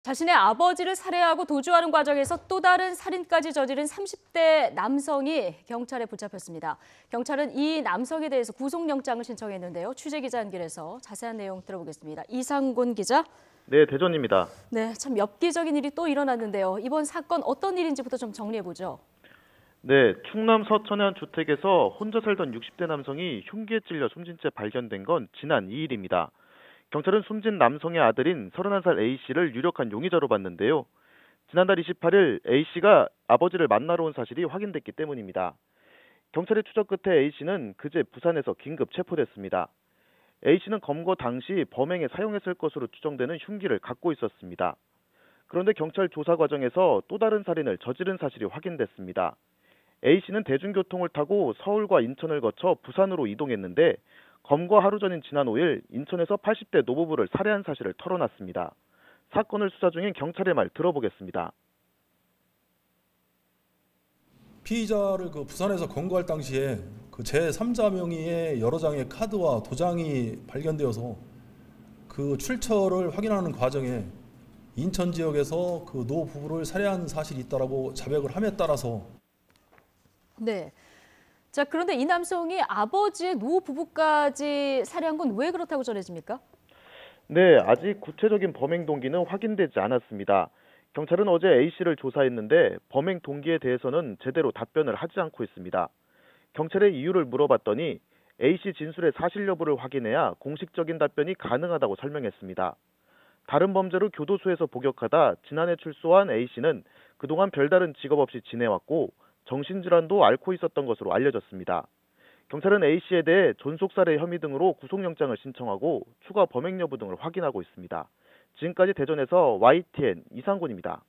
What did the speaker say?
자신의 아버지를 살해하고 도주하는 과정에서 또 다른 살인까지 저지른 30대 남성이 경찰에 붙잡혔습니다. 경찰은 이 남성에 대해서 구속영장을 신청했는데요. 취재기자 연결해서 자세한 내용 들어보겠습니다. 이상곤 기자. 네, 대전입니다. 네, 참 엽기적인 일이 또 일어났는데요. 이번 사건 어떤 일인지부터 좀 정리해보죠. 네, 충남 서천의 주택에서 혼자 살던 60대 남성이 흉기에 찔려 숨진 채 발견된 건 지난 2일입니다. 경찰은 숨진 남성의 아들인 31살 A씨를 유력한 용의자로 봤는데요. 지난달 28일 A씨가 아버지를 만나러 온 사실이 확인됐기 때문입니다. 경찰의 추적 끝에 A씨는 그제 부산에서 긴급 체포됐습니다. A씨는 검거 당시 범행에 사용했을 것으로 추정되는 흉기를 갖고 있었습니다. 그런데 경찰 조사 과정에서 또 다른 살인을 저지른 사실이 확인됐습니다. A씨는 대중교통을 타고 서울과 인천을 거쳐 부산으로 이동했는데 검거 하루 전인 지난 5일 인천에서 80대 노부부를 살해한 사실을 털어놨습니다. 사건을 수사 중인 경찰의 말 들어보겠습니다. 피의자를 부산에서 검거할 당시에 제3자 명의의 여러 장의 카드와 도장이 발견되어서 그 출처를 확인하는 과정에 인천 지역에서 그 노 부부를 살해한 사실이 있다라고 자백을 함에 따라서. 네. 자, 그런데 이 남성이 아버지의 노 부부까지 살해한 건 왜 그렇다고 전해집니까? 네, 아직 구체적인 범행 동기는 확인되지 않았습니다. 경찰은 어제 A씨를 조사했는데 범행 동기에 대해서는 제대로 답변을 하지 않고 있습니다. 경찰의 이유를 물어봤더니 A씨 진술의 사실 여부를 확인해야 공식적인 답변이 가능하다고 설명했습니다. 다른 범죄로 교도소에서 복역하다 지난해 출소한 A씨는 그동안 별다른 직업 없이 지내왔고 정신질환도 앓고 있었던 것으로 알려졌습니다. 경찰은 A씨에 대해 존속살해 혐의 등으로 구속영장을 신청하고 추가 범행 여부 등을 확인하고 있습니다. 지금까지 대전에서 YTN 이상곤입니다.